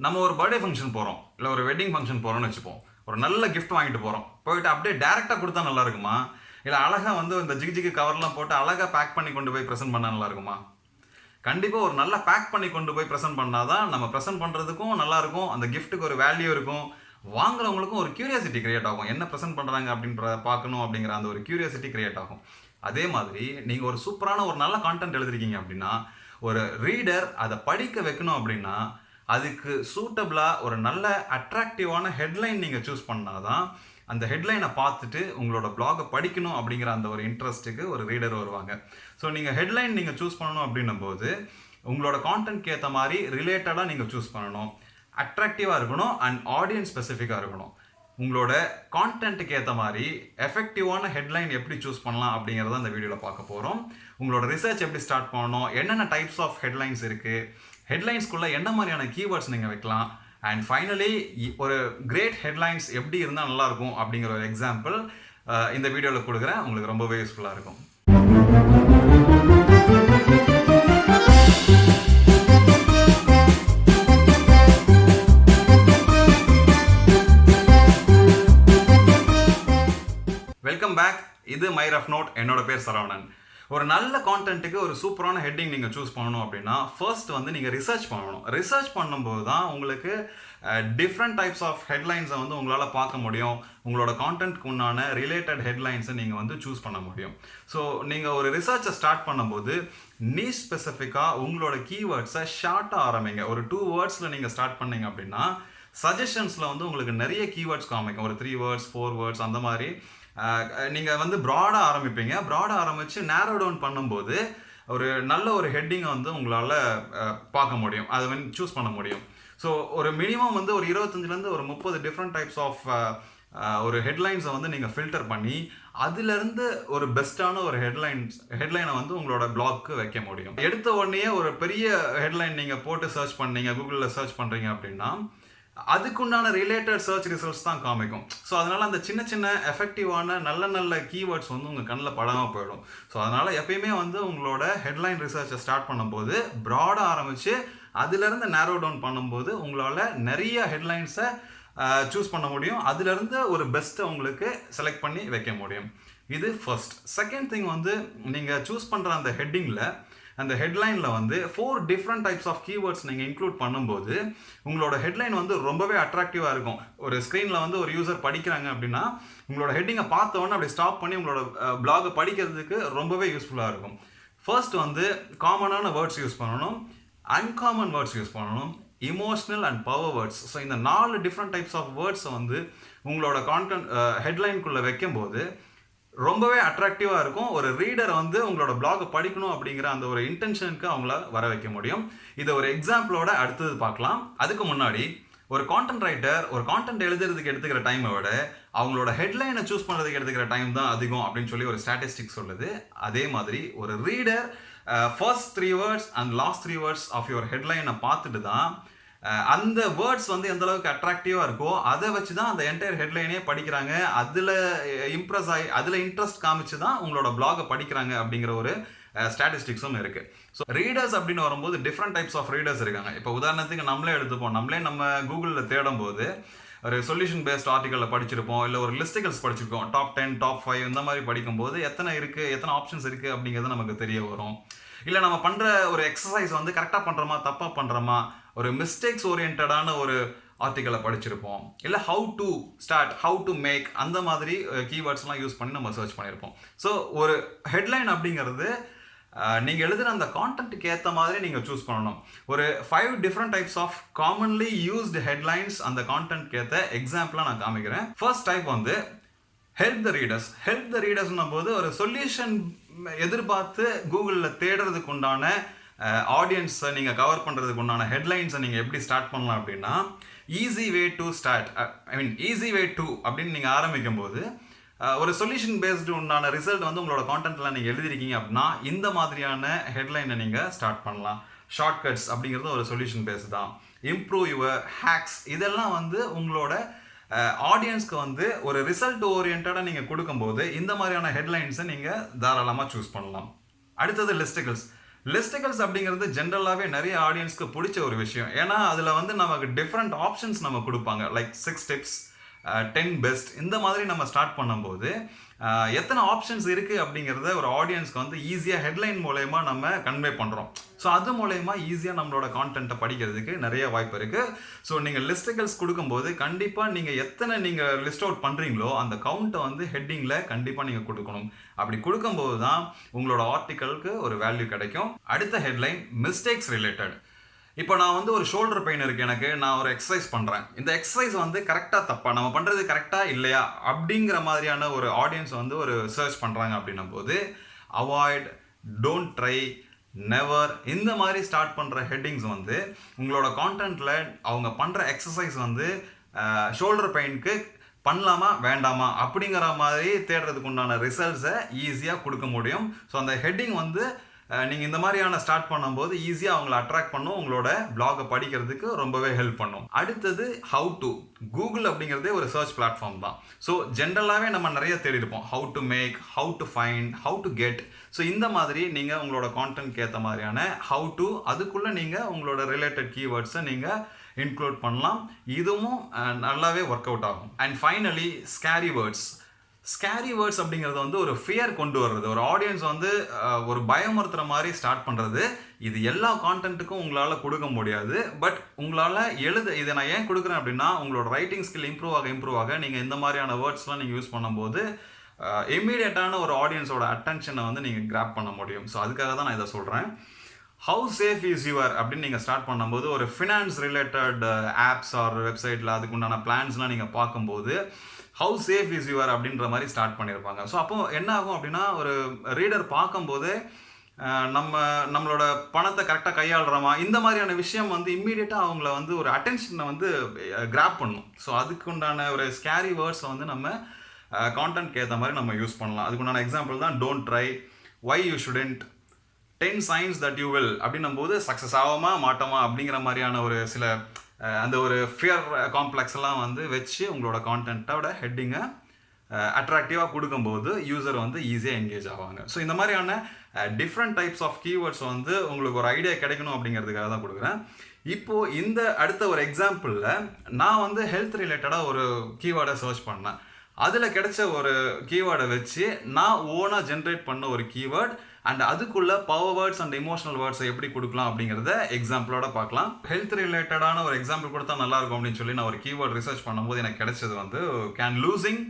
நம்ம ஒரு birthday function போகிறோம், இல்லை ஒரு வெட்டிங் ஃபங்க்ஷன் போகிறோம்னு வச்சுப்போம். ஒரு நல்ல கிஃப்ட் வாங்கிட்டு போகிறோம். போயிட்டு அப்படியே டேரெக்டாக கொடுத்தா நல்லா இருக்குமா, இல்லை அழகாக வந்து இந்த ஜிகு கவர்லாம் போட்டு அழகாக பேக் பண்ணி கொண்டு போய் ப்ரெசென்ட் பண்ணால் நல்லா இருக்குமா? கண்டிப்பாக ஒரு நல்லா பேக் பண்ணி கொண்டு போய் ப்ரெசென்ட் பண்ணால் தான் நம்ம ப்ரெசென்ட் பண்ணுறதுக்கும் நல்லாயிருக்கும், அந்த கிஃப்ட்டுக்கு ஒரு வேல்யூ இருக்கும், வாங்குறவங்களுக்கும் ஒரு கியூரியாசிட்டி கிரியேட் ஆகும். என்ன ப்ரெசென்ட் பண்ணுறாங்க அப்படின்ற பார்க்கணும் அப்படிங்கிற அந்த ஒரு கியூரியாசிட்டி கிரியேட் ஆகும். அதே மாதிரி நீங்கள் ஒரு சூப்பரான ஒரு நல்ல கான்டென்ட் எழுதிருக்கீங்க அப்படின்னா, ஒரு ரீடர் அதை படிக்க வைக்கணும் அப்படின்னா அதுக்கு சூட்டபிளாக ஒரு நல்ல அட்ராக்டிவான ஹெட்லைன் நீங்கள் சூஸ் பண்ணால் தான் அந்த ஹெட்லைனை பார்த்துட்டு உங்களோட பிளாகை படிக்கணும் அப்படிங்கிற அந்த ஒரு இன்ட்ரெஸ்ட்டுக்கு ஒரு ரீடர் வருவாங்க. ஸோ நீங்கள் ஹெட்லைன் நீங்கள் சூஸ் பண்ணணும் அப்படின்னும் போது உங்களோட கான்டென்ட்க்கு ஏற்ற மாதிரி ரிலேட்டடாக நீங்கள் சூஸ் பண்ணணும், அட்ராக்டிவாக இருக்கணும் அண்ட் ஆடியன்ஸ் ஸ்பெசிஃபிக்காக இருக்கணும். உங்களோட கான்டென்ட்டுக்கு ஏற்ற மாதிரி எஃபெக்டிவான ஹெட்லைன் எப்படி சூஸ் பண்ணலாம் அப்படிங்கிறத அந்த வீடியோவில் பார்க்க போகிறோம். உங்களோட ரிசர்ச் எப்படி ஸ்டார்ட் பண்ணணும், என்னென்ன டைப்ஸ் ஆஃப் ஹெட்லைன்ஸ் இருக்குது, ஹெட்லைன்ஸ்குள்ளே என்ன மாதிரியான கீவேர்ட்ஸ் நீங்கள் வைக்கலாம், அண்ட் ஃபைனலி ஒரு கிரேட் ஹெட்லைன்ஸ் எப்படி இருந்தால் நல்லாயிருக்கும் அப்படிங்கிற ஒரு எக்ஸாம்பிள் இந்த வீடியோவில் கொடுக்குறேன். உங்களுக்கு ரொம்பவே யூஸ்ஃபுல்லாக இருக்கும். Welcome back. இது மை ரஃப் நோட். என்னோட பேர் சரவணன். ஒரு நல்ல கான்டென்ட்டுக்கு ஒரு சூப்பரான ஹெட்டிங் நீங்கள் சூஸ் பண்ணணும் அப்படின்னா ஃபர்ஸ்ட் வந்து நீங்கள் ரிசர்ச் பண்ணணும். ரிசர்ச் பண்ணும்போது தான் உங்களுக்கு டிஃப்ரெண்ட் டைப்ஸ் ஆஃப் ஹெட்லைன்ஸை வந்து உங்களால் பார்க்க முடியும். உங்களோட கான்டென்ட்க்கு உண்டான ரிலேட்டட் ஹெட்லைன்ஸை நீங்கள் வந்து சூஸ் பண்ண முடியும். ஸோ நீங்கள் ஒரு ரிசர்ச்சை ஸ்டார்ட் பண்ணும்போது நீஷ் ஸ்பெசிஃபிக்காக உங்களோட கீவேர்ட்ஸை ஷார்ட்டாக ஆரம்பிங்க. ஒரு 2 வேர்ட்ஸில் நீங்கள் ஸ்டார்ட் பண்ணீங்க அப்படின்னா சஜஷன்ஸில் வந்து உங்களுக்கு நிறைய கீவேர்ட்ஸ் காமிக்கும். ஒரு 3 வேர்ட்ஸ் 4 வேர்ட்ஸ் அந்த மாதிரி நீங்கள் வந்து ப்ராடாக ஆரம்பிப்பீங்க. ப்ராடாக ஆரம்பித்து நேரோ டவுன் பண்ணும்போது ஒரு நல்ல ஒரு ஹெட்டிங்கை வந்து உங்களால் பார்க்க முடியும், அதை வந்து சூஸ் பண்ண முடியும். ஸோ ஒரு மினிமம் வந்து ஒரு 25லேருந்து ஒரு 30 டிஃப்ரெண்ட் டைப்ஸ் ஆஃப் ஒரு ஹெட்லைன்ஸை வந்து நீங்கள் ஃபில்டர் பண்ணி அதுலேருந்து ஒரு பெஸ்ட்டான ஒரு ஹெட்லைனை வந்து உங்களோட பிளாக்கு வைக்க முடியும். எடுத்த உடனே ஒரு பெரிய ஹெட்லைன் நீங்கள் போட்டு சர்ச் பண்ணீங்க, கூகுளில் சர்ச் பண்ணுறீங்க அப்படின்னா அதுக்குண்டான ரிலேட்டட் சர்ச் ரிசல்ட்ஸ் தான் காமிக்கும். ஸோ அதனால் அந்த சின்ன சின்ன எஃபெக்டிவான நல்ல கீவேர்ட்ஸ் வந்து உங்கள் கண்ணில் படாமல் போயிடும். ஸோ அதனால் எப்பயுமே வந்து உங்களோட ஹெட்லைன் ரிசர்ச்சை ஸ்டார்ட் பண்ணும்போது ப்ராடாக ஆரம்பித்து அதுலேருந்து நேரோ டவுன் பண்ணும்போது உங்களால் நிறைய ஹெட்லைன்ஸை சூஸ் பண்ண முடியும். அதுலேருந்து ஒரு பெஸ்ட்டை உங்களுக்கு செலக்ட் பண்ணி வைக்க முடியும். இது ஃபர்ஸ்ட். செகண்ட் திங் வந்து நீங்கள் சூஸ் பண்ணுற அந்த ஹெட்டிங்கில் அந்த ஹெட்லைனில் வந்து 4 டிஃப்ரெண்ட் டைப்ஸ் ஆஃப் கீவேர்ட்ஸ் நீங்கள் இன்க்ளூட் பண்ணும்போது உங்களோட ஹெட்லைன் வந்து ரொம்பவே அட்ராக்டிவாக இருக்கும். ஒரு ஸ்க்ரீனில் வந்து ஒரு யூசர் படிக்கிறாங்க அப்படின்னா உங்களோட ஹெட்டிங்கை பார்த்தோன்னே அப்படி ஸ்டாப் பண்ணி உங்களோட பிளாகை படிக்கிறதுக்கு ரொம்பவே யூஸ்ஃபுல்லாக இருக்கும். ஃபர்ஸ்ட் வந்து காமனான வேர்ட்ஸ் யூஸ் பண்ணணும், அன்காமன் வேர்ட்ஸ் யூஸ் பண்ணணும், emotional and power words. So இந்த 4 டிஃப்ரெண்ட் டைப்ஸ் ஆஃப் வேர்ட்ஸை வந்து உங்களோட கான்டென்ட் ஹெட்லைனுக்குள்ளே வைக்கும்போது ரொம்பவே அட்ராக்டிவாக இருக்கும். ஒரு ரீடரை வந்து உங்களோட பிளாகை படிக்கணும் அப்படிங்கிற அந்த ஒரு இன்டென்ஷனுக்கு அவங்கள வர வைக்க முடியும். இதை ஒரு எக்ஸாம்பிளோட அடுத்தது பார்க்கலாம். அதுக்கு முன்னாடி ஒரு கான்டென்ட் ரைட்டர் ஒரு கான்டென்ட் எழுதுறதுக்கு எடுத்துக்கிற டைமை விட அவங்களோட ஹெட்லைனை சூஸ் பண்ணுறதுக்கு எடுத்துக்கிற டைம் தான் அதிகம் அப்படின்னு சொல்லி ஒரு ஸ்டாட்டிஸ்டிக்ஸ் சொல்லுது. அதே மாதிரி ஒரு reader first 3 words and last 3 words of your ஹெட்லைனை பார்த்துட்டு தான் அந்த வேர்ட்ஸ் வந்து எந்த அளவுக்கு அட்ராக்டிவாக இருக்கோ அதை வச்சு தான் அந்த என்டையர் ஹெட்லைனே படிக்கிறாங்க. அதில் இம்ப்ரெஸ் ஆகி அதில் இன்ட்ரெஸ்ட் காமிச்சு தான் உங்களோட பிளாகை படிக்கிறாங்க அப்படிங்கிற ஒரு ஸ்டாட்டிஸ்டிக்ஸும் இருக்குது. ஸோ ரீடர்ஸ் அப்படின்னு வரும்போது டிஃப்ரெண்ட் டைப்ஸ் ஆஃப் ரீடர்ஸ் இருக்காங்க. இப்போ உதாரணத்துக்கு நம்மளே எடுத்துப்போம். நம்ம கூகுளில் தேடும் போது ஒரு சொல்யூஷன் பேஸ்ட் ஆர்டிக்கலில் படிச்சிருப்போம், இல்லை ஒரு லிஸ்டிகல்ஸ் படிச்சிருக்கோம். டாப் 10 டாப் 5 இந்த மாதிரி படிக்கும்போது எத்தனை ஆப்ஷன்ஸ் இருக்குது அப்படிங்கிறது நமக்கு தெரிய வரும். இல்லை நம்ம பண்ணுற ஒரு எக்ஸசைஸ் வந்து கரெக்டாக பண்ணுறோமா தப்பாக பண்ணுறோமா, ஒரு மிஸ்டேக்ஸ் ஓரியன்டான ஒரு ஆர்டிக்கலை படிச்சிருப்போம். இல்லை how to start, how to make அந்த மாதிரி கீவேர்ட்ஸ்லாம் யூஸ் பண்ணி நம்ம சர்ச் பண்ணியிருப்போம். ஸோ ஒரு ஹெட்லைன் அப்படிங்கிறது நீங்கள் எழுதுகிற அந்த கான்டென்ட்டுக்கு ஏற்ற மாதிரி நீங்கள் சூஸ் பண்ணணும். ஒரு 5 different types of commonly used headlines அந்த கான்டென்ட்க்கு ஏற்ற எக்ஸாம்பிளாக நான் காமிக்கிறேன். ஃபர்ஸ்ட் டைப் வந்து ஹெல்ப் த ரீடர்ஸ்னும் போது ஒரு சொல்யூஷன் எதிர்பார்த்து கூகுளில் தேடுறதுக்கு உண்டான ஆடியன்ஸை நீங்கள் கவர் பண்ணுறதுக்கு உண்டான ஹெட்லைன்ஸை நீங்கள் எப்படி ஸ்டார்ட் பண்ணலாம் அப்படின்னா ஈஸி வே டு அப்படின்னு நீங்கள் ஆரம்பிக்கும் போது ஒரு சொல்யூஷன் பேஸ்டு உண்டான ரிசல்ட் வந்து உங்களோட கான்டென்ட்டில் நீங்கள் எழுதிருக்கீங்க அப்படின்னா இந்த மாதிரியான ஹெட்லைனை நீங்கள் ஸ்டார்ட் பண்ணலாம். ஷார்ட்கட்ஸ் அப்படிங்கிறது ஒரு சொல்யூஷன் பேஸ்டு தான். இம்ப்ரூவ் யுவர் ஹேக்ஸ் இதெல்லாம் வந்து உங்களோட ஆடியன்ஸ்க்கு வந்து ஒரு ரிசல்ட் ஓரியன்டாக நீங்கள் கொடுக்கும்போது இந்த மாதிரியான ஹெட்லைன்ஸை நீங்கள் தாராளமாக சூஸ் பண்ணலாம். அடுத்தது லிஸ்டிகல்ஸ் அப்படிங்கிறது ஜென்ரலாகவே நிறைய ஆடியன்ஸ்க்கு பிடிச்ச ஒரு விஷயம். ஏன்னா அதில் வந்து நமக்கு டிஃப்ரெண்ட் ஆப்ஷன்ஸ் நம்ம கொடுப்பாங்க. லைக் 6 டிப்ஸ், 10 பெஸ்ட், இந்த மாதிரி நம்ம ஸ்டார்ட் பண்ணும்போது எத்தனை ஆப்ஷன்ஸ் இருக்குது அப்படிங்கிறத ஒரு ஆடியன்ஸ்க்கு வந்து ஈஸியாக ஹெட்லைன் மூலயமா நம்ம கன்வே பண்ணுறோம். ஸோ அது மூலயமா ஈஸியாக நம்மளோட கான்டென்ட்டை படிக்கிறதுக்கு நிறைய வாய்ப்பு இருக்குது. ஸோ நீங்கள் லிஸ்டிகல்ஸ் கொடுக்கும்போது கண்டிப்பாக நீங்கள் எத்தனை நீங்கள் லிஸ்ட் அவுட் பண்ணுறீங்களோ அந்த கவுண்ட்டை வந்து ஹெட்டிங்கில் கண்டிப்பாக நீங்கள் கொடுக்கணும். அப்படி கொடுக்கும்போது தான் உங்களோட ஆர்டிக்கலுக்கு ஒரு வேல்யூ கிடைக்கும். அடுத்த ஹெட்லைன் மிஸ்டேக்ஸ் ரிலேட்டட். இப்போ நான் வந்து ஒரு ஷோல்டர் பெயின் இருக்குது எனக்கு, நான் ஒரு எக்ஸசைஸ் பண்ணுறேன். இந்த எக்ஸசைஸ் வந்து கரெக்டாக தப்பா, நம்ம பண்ணுறது கரெக்டாக இல்லையா அப்படிங்கிற மாதிரியான ஒரு ஆடியன்ஸ் வந்து ஒரு சர்ச் பண்ணுறாங்க. அப்படின்னும் போது அவாய்ட், டோன்ட் ட்ரை, நெவர், இந்த மாதிரி ஸ்டார்ட் பண்ணுற ஹெட்டிங்ஸ் வந்து உங்களோட கான்டென்ட்டில் அவங்க பண்ணுற எக்ஸசைஸ் வந்து ஷோல்டர் பெயினுக்கு பண்ணலாமா வேண்டாமா அப்படிங்கிற மாதிரி தேடுறதுக்கு உண்டான ரிசல்ட்ஸை ஈஸியாக கொடுக்க முடியும். ஸோ அந்த ஹெட்டிங் வந்து நீங்கள் இந்த மாதிரியான ஸ்டார்ட் பண்ணும்போது ஈஸியாக அவங்கள அட்ராக்ட் பண்ணும், உங்களோட பிளாகை படிக்கிறதுக்கு ரொம்பவே ஹெல்ப் பண்ணும். அடுத்தது ஹவு டு. கூகுள் அப்படிங்கிறதே ஒரு சர்ச் பிளாட்ஃபார்ம் தான். ஸோ ஜென்ரலாகவே நம்ம நிறைய தேடி இருப்போம். How to make, how to find, how to get. So இந்த மாதிரி நீங்கள் உங்களோட கான்டென்ட்க்கு ஏற்ற மாதிரியான ஹவு டு, அதுக்குள்ளே நீங்கள் உங்களோட ரிலேட்டட் கீவேர்ட்ஸை நீங்கள் இன்க்ளூட் பண்ணலாம். இதுவும் நல்லாவே ஒர்க் அவுட் ஆகும். And finally scary words. Scary words அப்படிங்கிறது வந்து ஒரு ஃபியர் கொண்டு வர்றது, ஒரு ஆடியன்ஸ் வந்து ஒரு பயமுறுத்துற மாதிரி ஸ்டார்ட் பண்ணுறது. இது எல்லா கான்டென்ட்டுக்கும் உங்களால் கொடுக்க முடியாது. பட் உங்களால் இதை நான் ஏன் கொடுக்குறேன் அப்படின்னா, உங்களோட ரைட்டிங் ஸ்கில் இம்ப்ரூவ் ஆக நீங்கள் இந்த மாதிரியான வேர்ட்ஸ்லாம் நீங்கள் யூஸ் பண்ணும்போது இம்மீடியட்டான ஒரு ஆடியன்ஸோட அட்டென்ஷனை வந்து நீங்கள் கிராப் பண்ண முடியும். ஸோ அதுக்காக தான் நான் இதை சொல்கிறேன். ஹவு சேஃப் இஸ் யுவர் அப்படின்னு நீங்கள் ஸ்டார்ட் பண்ணும்போது ஒரு ஃபினான்ஸ் ரிலேட்டட் ஆப்ஸ் ஆர் வெப்சைட்டில் அதுக்குண்டான பிளான்ஸ்லாம் நீங்கள் பார்க்கும்போது ஹவு சேஃப் இஸ் யுவர் அப்படின்ற மாதிரி ஸ்டார்ட் பண்ணியிருப்பாங்க. ஸோ அப்போ என்ன ஆகும் அப்படின்னா, ஒரு ரீடர் பார்க்கும்போது நம்மளோட பணத்தை கரெக்டாக கையாளுறோமா, இந்த மாதிரியான விஷயம் வந்து இம்மீடியட்டாக அவங்கள வந்து ஒரு அட்டென்ஷனை வந்து கிராப் பண்ணும். ஸோ அதுக்கு உண்டான ஒரு ஸ்கேரி வேர்ட்ஸை வந்து நம்ம கான்டென்ட்க்கு ஏற்ற மாதிரி நம்ம யூஸ் பண்ணலாம். அதுக்குண்டான எக்ஸாம்பிள் தான் don't try, why you shouldn't, 10 signs that you will அப்படின்னும் போது சக்ஸஸ் ஆகுமா மாட்டோமா அப்படிங்கிற மாதிரியான ஒரு சில அந்த ஒரு ஃபியர் காம்ப்ளெக்ஸ் எல்லாம் வந்து வச்சு உங்களோட கான்டென்ட்டோட ஹெட்டிங்கை அட்ராக்டிவாக கொடுக்கும்போது யூசர் வந்து ஈஸியாக என்கேஜ் ஆவாங்க. ஸோ இந்த மாதிரியான டிஃப்ரெண்ட் டைப்ஸ் ஆஃப் கீவேர்ட்ஸ் வந்து உங்களுக்கு ஒரு ஐடியா கிடைக்கணும் அப்படிங்கிறதுக்காக தான் கொடுக்குறேன். இப்போது இந்த அடுத்த ஒரு எக்ஸாம்பிளில் நான் வந்து ஹெல்த் ரிலேட்டடாக ஒரு கீவேர்டை சர்ச் பண்ணேன். அதில் கிடைச்ச ஒரு கீவேர்டை வச்சு நான் ஓனாக ஜென்ரேட் பண்ண ஒரு கீவேர்ட் அண்ட் அதுக்குள்ள பவர் வேர்ட்ஸ் அண்ட் இமோஷனல் வேர்ட்ஸை எப்படி கொடுக்கலாம் அப்படிங்கிறத எக்ஸாம்பிளோட பார்க்கலாம். ஹெல்த் ரிலேட்டடான ஒரு எக்ஸாம்பிள் கொடுத்தா நல்லா இருக்கும் அப்படின்னு சொல்லி நான் ஒரு கீவேர்ட் ரிசர்ச் பண்ணும்போது எனக்கு கிடைச்சது வந்து can losing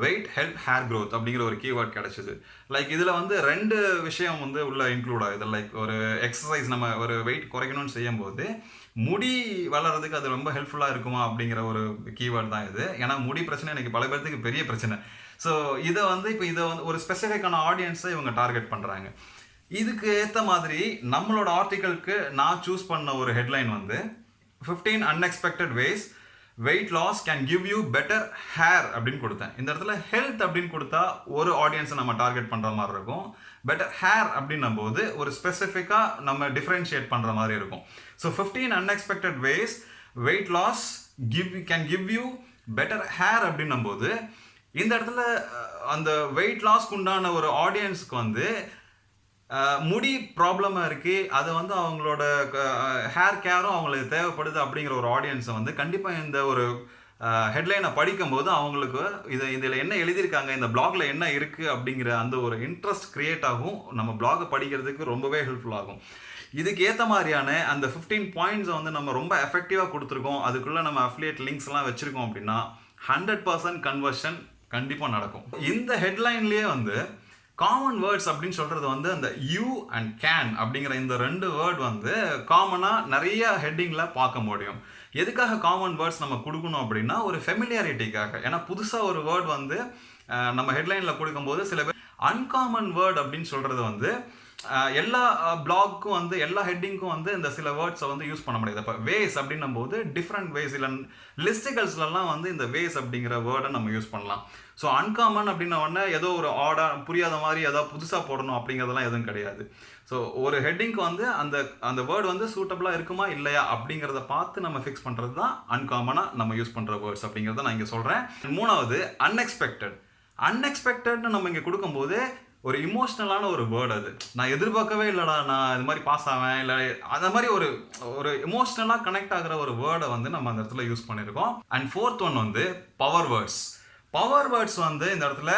wait help hair growth அப்படிங்கிற ஒரு கீவேர்ட் கிடைச்சிது. லைக் இதில் வந்து 2 விஷயம் வந்து உள்ள இன்க்ளூட் ஆகுது. லைக் ஒரு எக்ஸசைஸ் நம்ம ஒரு வெயிட் குறைக்கணும்னு செய்யும்போது முடி வளர்கிறதுக்கு அது ரொம்ப ஹெல்ப்ஃபுல்லாக இருக்குமா அப்படிங்கிற ஒரு கீவேர்ட் தான் இது. ஏன்னா முடி பிரச்சனை எனக்கு பல பேர்த்துக்கு பெரிய பிரச்சனை. ஸோ இதை வந்து ஒரு ஸ்பெசிஃபிக்கான ஆடியன்ஸை இவங்க டார்கெட் பண்ணுறாங்க. இதுக்கு ஏற்ற மாதிரி நம்மளோட ஆர்டிக்கலுக்கு நான் சூஸ் பண்ண ஒரு ஹெட்லைன் வந்து 15 unexpected ways weight loss can give you better hair அப்படின்னு கொடுத்தேன். இந்த இடத்துல ஹெல்த் அப்படின்னு கொடுத்தா ஒரு ஆடியன்ஸை நம்ம டார்கெட் பண்ணுற மாதிரி இருக்கும். பெட்டர் ஹேர் அப்படின்னும் போது ஒரு ஸ்பெசிஃபிக்காக நம்ம டிஃப்ரென்ஷியேட் பண்ணுற மாதிரி இருக்கும். So 15 unexpected ways weight loss can give you better hair அப்படின்னும் போது இந்த இடத்துல அந்த வெயிட் லாஸ்க்கு உண்டான ஒரு ஆடியன்ஸுக்கு வந்து முடி ப்ராப்ளமாக இருக்குது, அது வந்து அவங்களோட ஹேர் கேரும் அவங்களுக்கு தேவைப்படுது அப்படிங்கிற ஒரு ஆடியன்ஸை வந்து கண்டிப்பாக இந்த ஒரு ஹெட்லைனை படிக்கும்போது அவங்களுக்கு இதில் என்ன எழுதியிருக்காங்க, இந்த பிளாக்ல என்ன இருக்குது அப்படிங்கிற அந்த ஒரு இன்ட்ரெஸ்ட் க்ரியேட் ஆகும். நம்ம பிளாகை படிக்கிறதுக்கு ரொம்பவே ஹெல்ப்ஃபுல்லாகும். இதுக்கு ஏற்ற மாதிரியான அந்த 15 பாயிண்ட்ஸை வந்து நம்ம ரொம்ப எஃபெக்டிவாக கொடுத்துருக்கோம், அதுக்குள்ளே நம்ம அஃபிலியேட் லிங்க்ஸ்லாம் வச்சுருக்கோம் அப்படின்னா 100% கன்வர்ஷன் கண்டிப்பாக நடக்கும். இந்த ஹெட்லைன்லேயே வந்து காமன் வேர்ட்ஸ் அப்படின்னு சொல்கிறது வந்து அந்த யூ அண்ட் கேன் அப்படிங்கிற இந்த 2 வேர்ட் வந்து காமனாக நிறைய ஹெட்டிங்கில் பார்க்க முடியும். எதுக்காக காமன் வேர்ட்ஸ் நம்ம கொடுக்கணும் அப்படின்னா ஒரு ஃபெமிலியாரிட்டிக்காக. ஏன்னா புதுசாக ஒரு வேர்ட் வந்து நம்ம ஹெட்லைனில் கொடுக்கும்போது சில பேர் அன்காமன் வேர்ட் அப்படின்னு சொல்கிறது வந்து எல்லா பிளாக்கும் வந்து எல்லா ஹெட்டிங்க்கும் வந்து இந்த சில வேர்ட்ஸை வந்து யூஸ் பண்ண முடியாது. இப்போ வேஸ் அப்படின்னும் போது டிஃப்ரெண்ட் வேஸ் இல்லை லிஸ்டிகல்ஸ்லாம் வந்து இந்த வேஸ் அப்படிங்கிற வேர்டை நம்ம யூஸ் பண்ணலாம். ஸோ அன்காமன் அப்படின்ன உடனே ஏதோ ஒரு புரியாத மாதிரி ஏதாவது புதுசாக போடணும் அப்படிங்கிறதெல்லாம் எதுவும் கிடையாது. ஸோ ஒரு ஹெட்டிங்க்கு வந்து அந்த வேர்டு வந்து சூட்டபிளாக இருக்குமா இல்லையா அப்படிங்கிறத பார்த்து நம்ம ஃபிக்ஸ் பண்ணுறது தான் அன்காமனாக நம்ம யூஸ் பண்ணுற வேர்ட்ஸ் அப்படிங்கிறத நான் இங்கே சொல்கிறேன். 3வது அன்எக்ஸ்பெக்டட்னு நம்ம இங்கே கொடுக்கும்போது ஒரு இமோஷ்னலான ஒரு வேர்டு அது. நான் எதிர்பார்க்கவே இல்லடா, நான் இது மாதிரி பாஸ் ஆவேன், இல்லை அந்த மாதிரி ஒரு ஒரு எமோஷ்னலாக கனெக்ட் ஆகிற ஒரு வேர்டை வந்து நம்ம அந்த இடத்துல யூஸ் பண்ணியிருக்கோம். அண்ட் ஃபோர்த் ஒன் வந்து பவர் வேர்ட்ஸ். பவர் வேர்ட்ஸ் வந்து இந்த இடத்துல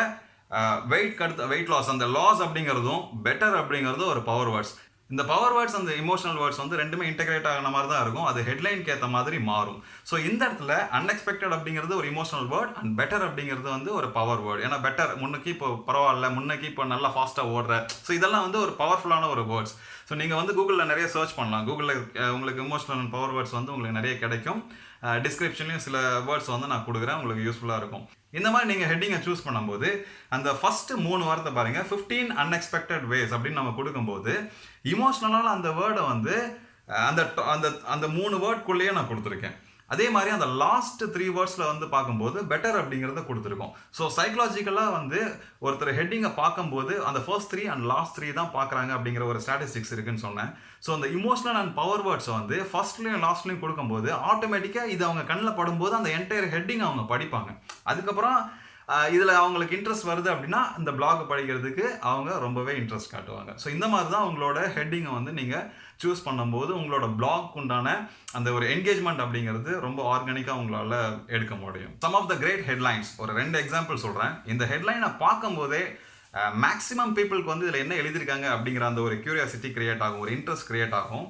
வெயிட் லாஸ், அந்த லாஸ் அப்படிங்கிறதும் பெட்டர் அப்படிங்கிறதும் ஒரு பவர் வேர்ட்ஸ். இந்த பவர் வேர்ட்ஸ் அந்த இமோஷனல் வேர்ட்ஸ் வந்து ரெண்டுமே இன்டெகிரேட் ஆகின மாதிரி தான் இருக்கும். அது ஹெட்லைனுக்கு ஏற்ற மாதிரி மாறும். ஸோ இந்த இடத்துல அன்எக்ஸ்பெக்டட் அப்படிங்கிறது ஒரு இமோஷனல் வேர்ட் அண்ட் பெட்டர் அப்படிங்கிறது வந்து ஒரு பவர் வேர்ட். ஏன்னா பெட்டர் முன்னைக்கு இப்போ பரவாயில்ல, முன்னைக்கு இப்போ நல்லா ஃபாஸ்ட்டாக ஓடுற, ஸோ இதெல்லாம் வந்து ஒரு பவர்ஃபுல்லான ஒரு வேர்ட்ஸ். ஸோ நீங்கள் வந்து கூகுளில் நிறைய சர்ச் பண்ணலாம். கூகுளில் உங்களுக்கு இமோஷனல் அண்ட் பவர் வேர்ட்ஸ் வந்து உங்களுக்கு நிறைய கிடைக்கும். டிஸ்கிரிப்ஷன்லையும் சில வேர்ட்ஸ் வந்து நான் கொடுக்குறேன், உங்களுக்கு யூஸ்ஃபுல்லாக இருக்கும். இந்த மாதிரி நீங்கள் ஹெட்டிங்கை சூஸ் பண்ணும்போது அந்த ஃபஸ்ட்டு 3 வார்த்தை பாருங்கள், 15 அன்எக்ஸ்பெக்டட் வேஸ் அப்படின்னு நம்ம கொடுக்கும்போது இமோஷ்னலான அந்த வேர்டை வந்து அந்த அந்த அந்த 3 வேர்ட்குள்ளேயே நான் கொடுத்துருக்கேன். அதே மாதிரி அந்த லாஸ்ட் 3 வேர்ட்ஸில் வந்து பார்க்கும்போது பெட்டர் அப்படிங்கிறத கொடுத்துருக்கோம். ஸோ சைக்கலாஜிக்கலாக வந்து ஒருத்தர் ஹெட்டிங்கை பார்க்கும்போது அந்த ஃபர்ஸ்ட் 3 அண்ட் லாஸ்ட் 3 தான் பார்க்குறாங்க அப்படிங்கிற ஒரு ஸ்டாட்டிஸ்டிக்ஸ் இருக்குன்னு சொன்னேன். ஸோ அந்த இமோஷனல் அண்ட் பவர் வேர்ட்ஸை வந்து ஃபர்ஸ்ட்லேயும் லாஸ்ட்லேயும் கொடுக்கும்போது ஆட்டோமேட்டிக்காக இது அவங்க கண்ணில் படும்போது அந்த என்டையர் ஹெட்டிங் அவங்க படிப்பாங்க. அதுக்கப்புறம் இதில் அவங்களுக்கு இன்ட்ரெஸ்ட் வருது அப்படின்னா இந்த பிளாக் படிக்கிறதுக்கு அவங்க ரொம்பவே இன்ட்ரெஸ்ட் காட்டுவாங்க. ஸோ இந்த மாதிரி தான் உங்களோட ஹெட்டிங்கை வந்து நீங்கள் சூஸ் பண்ணும்போது உங்களோட பிளாக் உண்டான அந்த ஒரு என்கேஜ்மெண்ட் அப்படிங்கிறது ரொம்ப ஆர்கானிக்காக உங்களால் எடுக்க முடியும். Some of the great headlines ஒரு 2 எக்ஸாம்பிள் சொல்கிறேன். இந்த ஹெட்லைனை பார்க்கும்போதே மேக்ஸிமம் பீப்புளுக்கு வந்து இதில் என்ன எழுதியிருக்காங்க அப்படிங்கிற அந்த ஒரு கியூரியாசிட்டி கிரியேட் ஆகும், ஒரு இன்ட்ரெஸ்ட் கிரியேட் ஆகும்.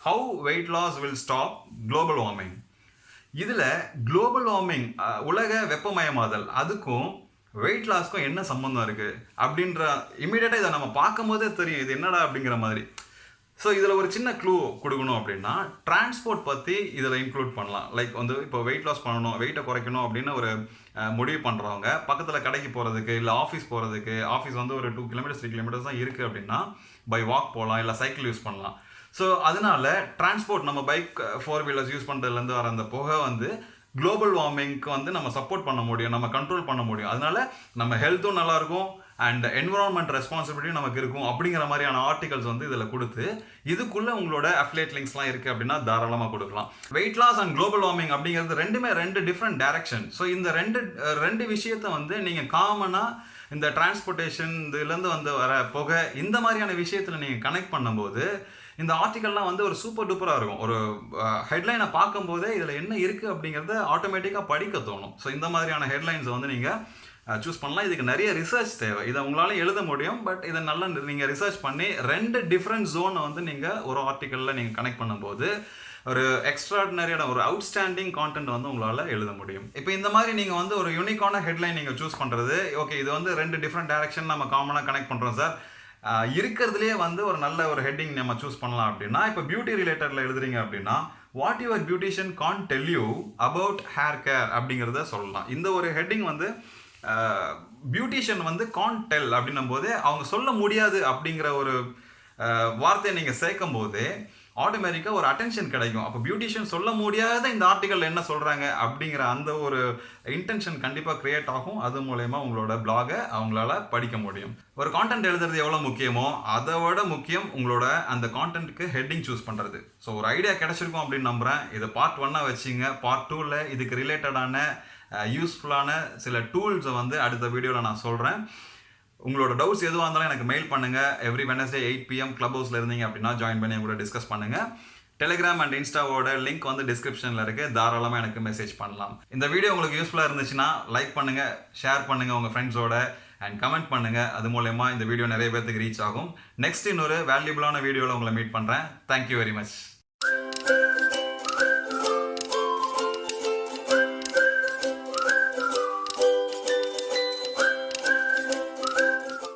How weight loss will stop global warming. இதில் குளோபல் வார்மிங், உலக வெப்பமயமாதல், அதுக்கும் வெயிட் லாஸ்க்கும் என்ன சம்மந்தம் இருக்குது அப்படின்ற இமீடியட்டாக இதை நம்ம பார்க்கும் போதே தெரியும் இது என்னடா அப்படிங்கிற மாதிரி. ஸோ இதில் ஒரு சின்ன க்ளூ கொடுக்கணும் அப்படின்னா டிரான்ஸ்போர்ட் பற்றி இதில் இன்க்ளூட் பண்ணலாம். லைக் வந்து இப்போ வெயிட் லாஸ் பண்ணணும், வெயிட்டை குறைக்கணும் அப்படின்னு ஒரு முடிவு பண்ணுறவங்க பக்கத்தில் கடைக்கு போகிறதுக்கு இல்லை ஆஃபீஸ் போகிறதுக்கு, ஆஃபீஸ் வந்து ஒரு 2 கிலோமீட்டர்ஸ் 3 கிலோமீட்டர்ஸ் தான் இருக்குது அப்படின்னா பை வாக் போகலாம், இல்லை சைக்கிள் யூஸ் பண்ணலாம். ஸோ அதனால டிரான்ஸ்போர்ட் நம்ம பைக் 4 வீலர்ஸ் யூஸ் பண்ணுறதுலேருந்து வர அந்த புகை வந்து குளோபல் வார்மிங்க்கு வந்து நம்ம சப்போர்ட் பண்ண முடியும், நம்ம கண்ட்ரோல் பண்ண முடியும். அதனால நம்ம ஹெல்த்தும் நல்லாயிருக்கும் அண்ட் என்விரான்மெண்ட் ரெஸ்பான்சிபிலிட்டியும் நமக்கு இருக்கும் அப்படிங்கிற மாதிரியான ஆர்டிகல்ஸ் வந்து இதில் கொடுத்து இதுக்குள்ளே உங்களோட அஃபிலியேட் லிங்க்ஸ்லாம் இருக்குது அப்படின்னா தாராளமாக கொடுக்கலாம். Weight loss and global warming அப்படிங்கிறது ரெண்டுமே 2 டிஃப்ரெண்ட் டைரக்ஷன். ஸோ இந்த ரெண்டு விஷயத்தை வந்து நீங்கள் காமனாக இந்த டிரான்ஸ்போர்ட்டேஷன் இதுலேருந்து வந்து வர புகை இந்த மாதிரியான விஷயத்தில் நீங்கள் கனெக்ட் பண்ணும்போது இந்த ஆர்டிக்கல்லாம் வந்து ஒரு சூப்பர் டூப்பராக இருக்கும். ஒரு ஹெட்லைனை பார்க்கும்போதே இதில் என்ன இருக்குது அப்படிங்கிறத ஆட்டோமேட்டிக்காக படிக்க தோணும். ஸோ இந்த மாதிரியான ஹெட்லைன்ஸை வந்து நீங்கள் சூஸ் பண்ணலாம். இதுக்கு நிறைய ரிசர்ச் தேவை. இதை உங்களால் எழுத முடியும், பட் இதை நல்லா நீங்கள் ரிசர்ச் பண்ணி 2 டிஃப்ரெண்ட் ஜோனை வந்து நீங்கள் ஒரு ஆர்டிக்கலில் நீங்கள் கனெக்ட் பண்ணும்போது ஒரு எக்ஸ்ட்ராடினரியான ஒரு அவுட்ஸ்டாண்டிங் கான்டென்ட் வந்து உங்களால் எழுத முடியும். இப்போ இந்த மாதிரி நீங்கள் வந்து ஒரு யூனிக்கான ஹெட்லைன் நீங்கள் சூஸ் பண்ணுறது, ஓகே இது வந்து 2 டிஃப்ரெண்ட் டைரக்ஷன் நம்ம காமனாக கனெக்ட் பண்ணுறோம் சார், இருக்கிறதுலேயே வந்து ஒரு நல்ல ஒரு ஹெட்டிங் நம்ம சூஸ் பண்ணலாம் அப்படின்னா, இப்போ பியூட்டி ரிலேட்டடில் எழுதுறீங்க அப்படின்னா what your beautician can tell you about hair care அப்படிங்கிறத சொல்லலாம். இந்த ஒரு ஹெட்டிங் வந்து பியூட்டிஷியன் வந்து கான் டெல் அப்படின்னும் போது அவங்க சொல்ல முடியாது அப்படிங்கிற ஒரு வார்த்தையை நீங்கள் சேர்க்கும் போது ஆட்டோமேட்டிக்காக ஒரு அட்டென்ஷன் கிடைக்கும். அப்போ பியூட்டிஷியன் சொல்ல முடியாத இந்த ஆர்டிக்கல் என்ன சொல்கிறாங்க அப்படிங்கிற அந்த ஒரு இன்டென்ஷன் கண்டிப்பாக க்ரியேட் ஆகும். அது மூலயமா உங்களோட பிளாகை அவங்களால படிக்க முடியும். ஒரு கான்டென்ட் எழுதுறது எவ்வளோ முக்கியமோ அதை விட முக்கியம் உங்களோட அந்த கான்டென்ட்டுக்கு ஹெட்டிங் சூஸ் பண்ணுறது. ஸோ ஒரு ஐடியா கிடைச்சிருக்கும் அப்படின்னு நம்புகிறேன். இதை பார்ட் 1 வச்சுங்க. பார்ட் 2ல் இதுக்கு ரிலேட்டடான யூஸ்ஃபுல்லான சில டூல்ஸை வந்து அடுத்த வீடியோவில் நான் சொல்கிறேன். உங்களோட டவுட்ஸ் எதுவாக இருந்தாலும் எனக்கு மெயில் பண்ணுங்கள். எவ்ரி வெனஸ்டே 8 PM கிளப் ஹவுஸில் இருந்தீங்க அப்படின்னா ஜாயின் பண்ணி கூட டிஸ்கஸ் பண்ணுங்கள். டெலிகிராம் அண்ட் இன்ஸ்டாவோட லிங்க் வந்து டிஸ்கிரிப்ஷனில் இருக்குது. தாராளமாக எனக்கு மெசேஜ் பண்ணலாம். இந்த வீடியோ உங்களுக்கு யூஸ்ஃபுல்லாக இருந்துச்சுன்னா லைக் பண்ணுங்கள், ஷேர் பண்ணுங்கள் உங்கள் ஃப்ரெண்ட்ஸோட அண்ட் கமெண்ட் பண்ணுங்கள். அது மூலயமா இந்த வீடியோ நிறைய பேர்த்துக்கு ரீச் ஆகும். நெக்ஸ்ட் இன்னொரு வேல்யூபிளான வீடியோவில் உங்களை மீட் பண்ணுறேன். Thank you very much.